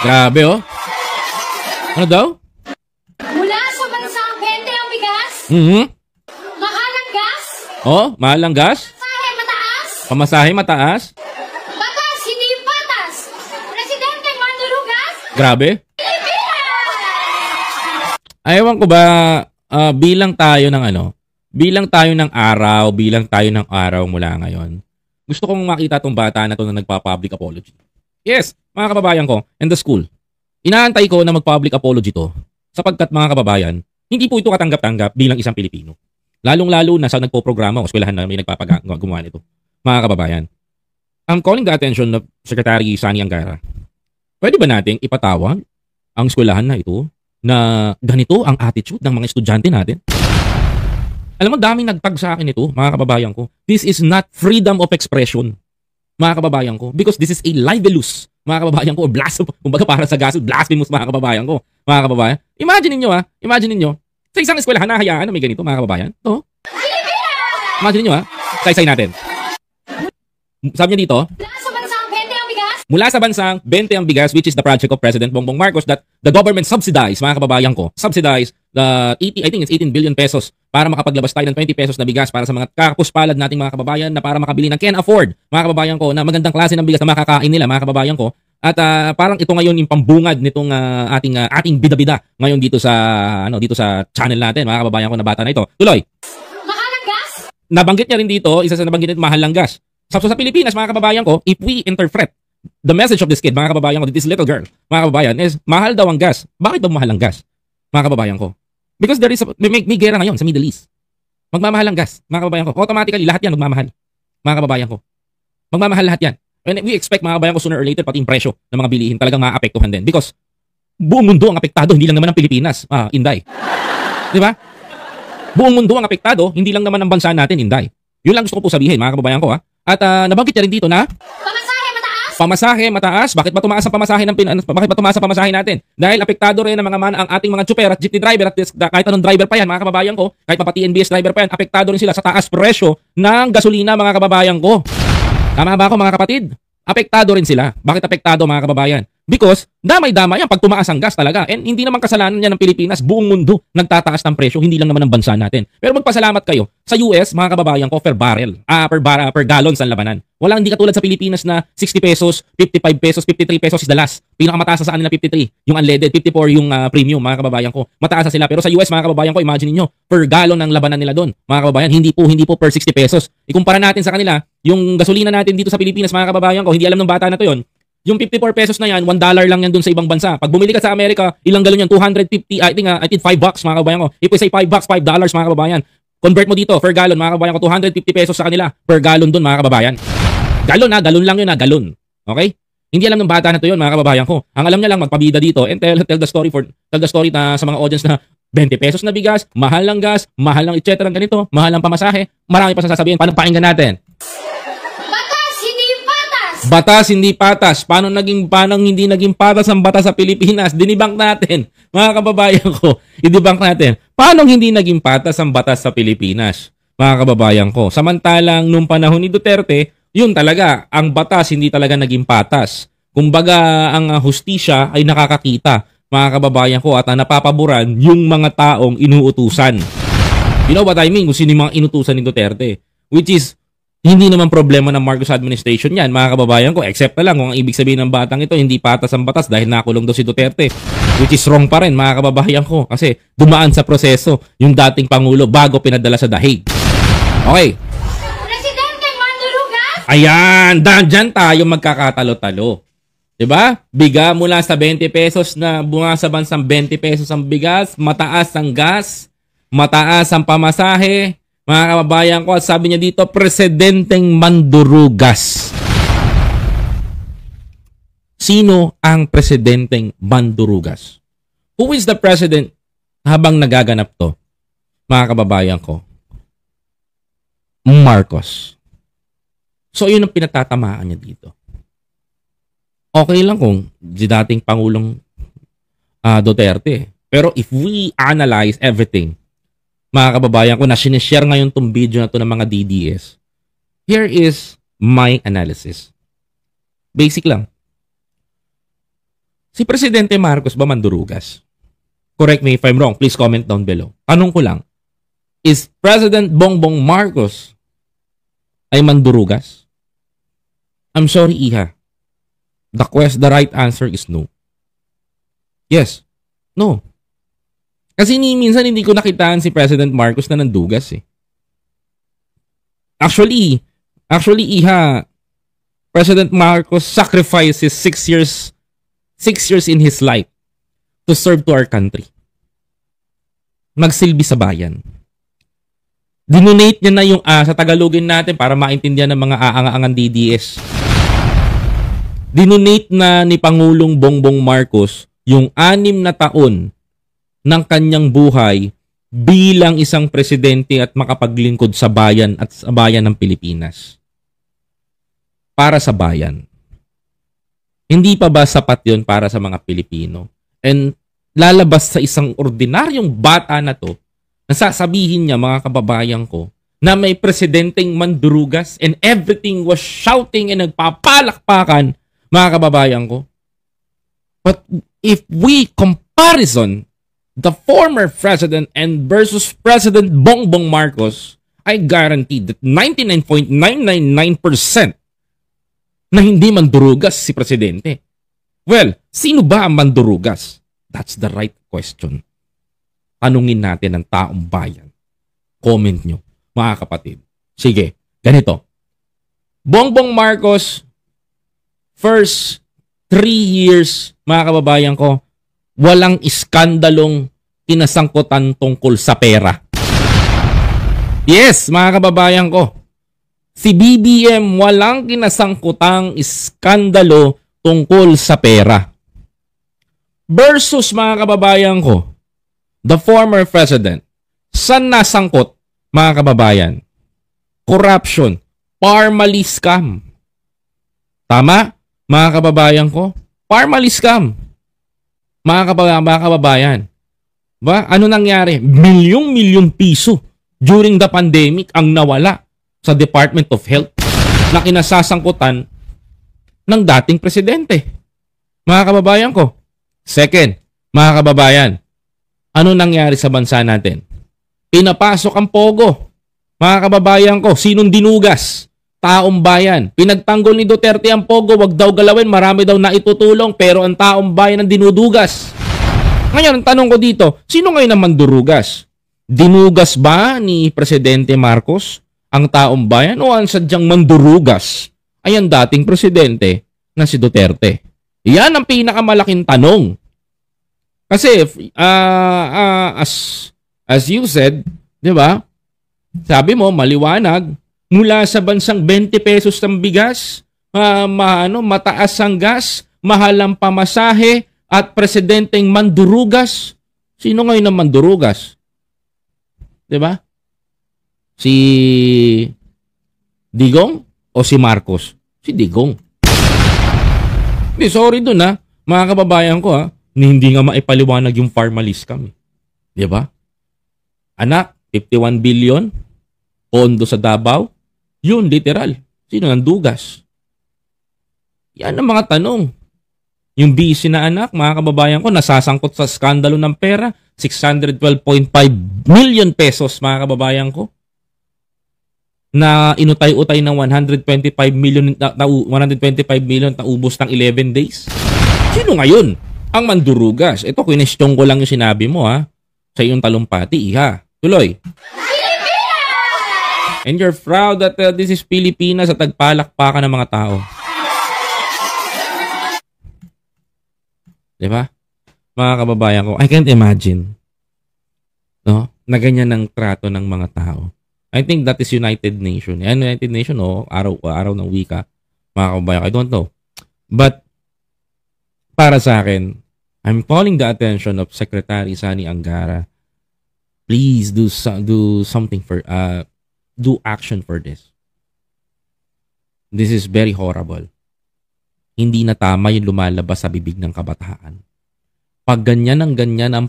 Grabe, oh. Ano daw? Mula sa bansang 20 ang bigas, mahal ang gas, Oh, mahal ang gas? pamasahe mataas, Pamasahe mataas? batas hindi patas, presidente mandurugas, Grabe. Pilipinas! Ewan ko ba, bilang tayo ng bilang tayo ng araw mula ngayon, gusto kong makita tong bata na to na nagpa-public apology. Yes, mga kababayan ko, and the school. Inaantay ko na mag-public apology to sapagkat mga kababayan, hindi po ito katanggap-tanggap bilang isang Pilipino. Lalong-lalo na sa nagpo-programa o eskwelahan na may gumawa nito. Mga kababayan, I'm calling the attention of Secretary Sani Angara. Pwede ba nating ipatawag ang eskwelahan na ito na ganito ang attitude ng mga estudyante natin? Alam mo, daming nagtag sa akin ito, mga kababayan ko. This is not freedom of expression, mga kababayan ko. Because this is a libelous, mga kababayan ko, or kumbaga para sa gaso, blasphemous, mga kababayan ko. Mga kababayan, imagine ninyo, sa isang eskwelahan na hayaan na may ganito, mga kababayan. Ito. Imagine ninyo, Saysay natin. Sabi niya dito, Mula sa bansang 20 ang bigas, which is the project of President Bongbong Marcos that the government subsidized, mga kababayan ko, subsidized the 18 billion pesos para makapaglabas tayo ng 20 pesos na bigas para sa mga kapuspalad nating mga kababayan na para makabili ng can afford, mga kababayan ko, na magandang klase ng bigas na makakain nila, mga kababayan ko. At parang ito ngayon yung pambungad nitong ating bida-bida ngayon dito sa channel natin, mga kababayan ko, na bata na ito. Tuloy. mahal ang gas, Nabanggit niya rin dito, isa sa nabanggit mahal lang gas. Sa Pilipinas, mga kababayan ko, if we interpret the message of this kid, mga kababayan ko, this little girl, mga kababayan, is mahal daw ang gas. Bakit daw mahal ang gas, mga kababayan ko? Because there is may gera ngayon sa Middle East. Magmamahal ang gas, mga kababayan ko. Automatically, lahat yan magmamahal, mga kababayan ko. Magmamahal lahat yan. And we expect, mga kababayan ko, sooner or later, pati yung presyo ng mga bilihin talagang maapektuhan din. Because buong mundo ang apektado, hindi lang naman ang Pilipinas, Inday. Di ba? Buong mundo ang apektado, hindi lang naman ang bansa natin, Inday. Yun lang gusto ko po sabihin, mga kababayan ko. At nabanggit niya rin dito na pamasahe mataas. Bakit ba tumaas ang pamasahe bakit ba tumaas ang pamasahe natin? Dahil apektado rin ang ating mga tsuper at jeepney driver at kahit anong driver pa yan, mga kababayan ko, kahit pa TNBS driver pa yan, apektado rin sila sa taas presyo ng gasolina, mga kababayan ko. Tama ba ako, mga kapatid? Apektado rin sila. Bakit apektado, mga kababayan? Because damay-damay yan pag tumaas ang gas talaga. And hindi naman kasalanan niya ng Pilipinas, buong mundo nagtataas ng presyo, hindi lang naman ang bansa natin. Pero magpasalamat kayo sa US, mga kababayan ko, per gallon sa labanan. Hindi katulad sa Pilipinas na 60 pesos, 55 pesos, 53 pesos is the last. Pinakamataas sa kanila 53, yung unleaded, 54 yung premium, mga kababayan ko. Mataas sila. Pero sa US, mga kababayan ko, imagine niyo, per gallon ng labanan nila doon. Mga kababayan, hindi po per 60 pesos. Ikumpara natin sa kanila, yung gasolina natin dito sa Pilipinas, mga kababayan ko, hindi alam ng bata na to yon. Yung 54 pesos na yan, $1 lang yan dun sa ibang bansa. Pag bumili ka sa Amerika, ilang galon yan? 250, I think $5, mga kababayan ko. If we say $5, $5, mga kababayan. Convert mo dito, per gallon, mga kababayan ko, 250 pesos sa kanila, per gallon dun, mga kababayan. Galon lang yun, galon. Okay? Hindi alam ng bata na to yun, mga kababayan ko. Ang alam niya lang, magpabida dito and tell the story na sa mga audience na 20 pesos na bigas, mahal lang gas, mahal lang etc. ganito, mahal lang pamasahe. Marami pa sasabihin. Paano pakinggan natin? Batas hindi patas. Paano hindi naging patas ang batas sa Pilipinas? Dinibang natin, mga kababayan ko. Idibang natin. Paano hindi naging patas ang batas sa Pilipinas, mga kababayan ko? Samantalang nung panahon ni Duterte, yun talaga, ang batas hindi talaga naging patas. Kumbaga, ang hustisya ay nakakakita, mga kababayan ko, at napapaboran yung mga taong inuutusan. You know what I mean? Kung sino yung mga inutusan ni Duterte. Which is, hindi naman problema ng Marcos administration yan, mga kababayan ko, except na lang kung ang ibig sabihin ng batang ito, hindi patas ang batas dahil nakulong daw si Duterte. Which is wrong pa rin, mga kababayan ko, kasi dumaan sa proseso yung dating Pangulo bago pinadala sa The Hague. Okay. Presidente Mandurugas! Ayan, dyan tayo magkakatalo-talo. Diba? Biga mula sa 20 pesos na bunga sa bansang 20 pesos ang bigas, mataas ang gas, mataas ang pamasahe, mga kababayan ko, at sabi niya dito, presidenteng mandurugas. Sino ang presidenteng mandurugas? Who is the president habang nagaganap to, mga kababayan ko? Marcos. So, yun ang pinatatamaan niya dito. Okay lang kung si dating Pangulong Duterte. Pero if we analyze everything, mga kababayan ko, na sinishare ngayon tong video na to ng mga DDS, here is my analysis. Basic lang. Si Presidente Marcos ba mandurugas? Correct me if I'm wrong. Please comment down below. Tanong ko lang, is President Bongbong Marcos ay mandurugas? I'm sorry, Iha. The right answer is no. Yes. No. Kasi minsan hindi ko nakitaan si President Marcos na nandugas eh. Actually, Iha, President Marcos sacrifices 6 years in his life to serve to our country. Magsilbi sa bayan. Dinonate niya na yung sa Tagalogin natin para maintindihan ng mga aangangan DDS. Dinonate na ni Pangulong Bongbong Marcos yung 6 na taon ng kanyang buhay bilang isang presidente at makapaglingkod sa bayan at sa bayan ng Pilipinas. Para sa bayan. Hindi pa ba sapat yun para sa mga Pilipino? And lalabas sa isang ordinaryong bata na to, nasasabihin niya, mga kababayan ko, na may presidenteng mandurugas and everything was shouting and nagpapalakpakan, mga kababayan ko. But if we comparison the former president and versus President Bongbong Marcos, I guarantee that 99.999% na hindi mandurugas si presidente. Well, sino ba ang mandurugas? That's the right question. Tanungin natin ang taong bayan. Comment nyo, mga kapatid. Sige, ganito. Bongbong Marcos, first 3 years, mga kababayan ko, walang iskandalong kinasangkutan tungkol sa pera. Yes, mga kababayan ko. Si BBM walang kinasangkutang iskandalo tungkol sa pera. Versus, mga kababayan ko, the former president, saan nasangkot, mga kababayan? Corruption, Parmali scam. Tama, mga kababayan ko? Parmali scam. Mga kababayan. Ba? Ano nangyari? Milyong piso during the pandemic ang nawala sa Department of Health na kinasasangkutan ng dating presidente. Mga kababayan ko. Second, mga kababayan, ano nangyari sa bansa natin? Pinapasok ang pogo. Mga kababayan ko, sinong dinugas? Taong bayan. Pinagtanggol ni Duterte ang pogo, wag daw galawin, marami daw na itutulong, pero ang taong bayan ang dinudugas. Ngayon, ang tanong ko dito, sino ngayon ang mandurugas? Dinugas ba ni Presidente Marcos ang taong bayan o ang sadyang mandurugas ay ang dating presidente na si Duterte? Yan ang pinakamalaking tanong. Kasi as you said, 'di ba? Sabi mo maliwanag, mula sa bansang 20 pesos ng bigas, mataas ang gas, mahal ang pamasahe at presidenteng mandurugas. Sino ngayon ang mandurugas? 'Di ba? Si Digong o si Marcos? Si Digong. Sorry dun mga kababayan ko hindi nga maipaliwanag yung Parmali scam. Di ba? Anak, 51 billion, pondo sa Davao, yun literal. Sino nandugas? Yan ang mga tanong. Yung busy na anak, mga kababayan ko, nasasangkot sa skandalo ng pera, 612.5 million pesos, mga kababayan ko, na inutay-utay ng 125 million na ubos ng 11 days. Sino ngayon ang mandurugas? Ito, kinestyon ko lang yung sinabi mo sa iyong talumpati, Iha. Tuloy. And you're proud that this is Pilipinas at tagpalakpakan ng mga tao. Diba? Mga kababayan ko, I can't imagine na ganyan ang trato ng mga tao. I think that is United Nation. United Nation, araw ng wika. Mga kababayan, I don't know. But, para sa akin, I'm calling the attention of Secretary Sani Angara. Please do something do action for this. This is very horrible. Hindi na tama yung lumalabas sa bibig ng kabataan. Pag ganyan ang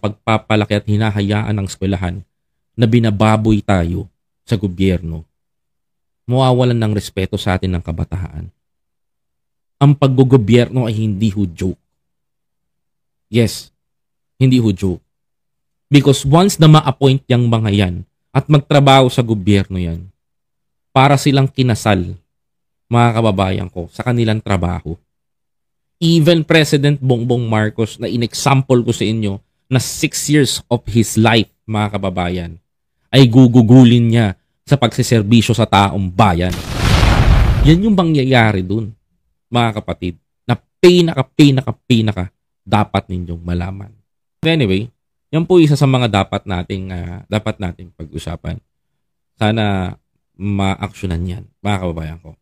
pagpapalaki at hinahayaan ng eskwelahan na binababoy tayo sa gobyerno, mawawalan ng respeto sa atin ng kabataan. Ang paggogobyerno ay hindi joke. Yes, hindi ho joke. Because once na ma-appoint yung mga yan at magtrabaho sa gobyerno yan, para silang kinasal, mga kababayan ko, sa kanilang trabaho. Even President Bongbong Marcos na in-example ko sa inyo na 6 years of his life, mga kababayan, ay gugugulin niya sa pagsiservisyo sa taong bayan. Yan yung mangyayari dun, mga kapatid, na pinaka dapat ninyong malaman. Anyway, yan po isa sa mga dapat nating pag-usapan. Sana ma-actionan yan, mga kababayan ko.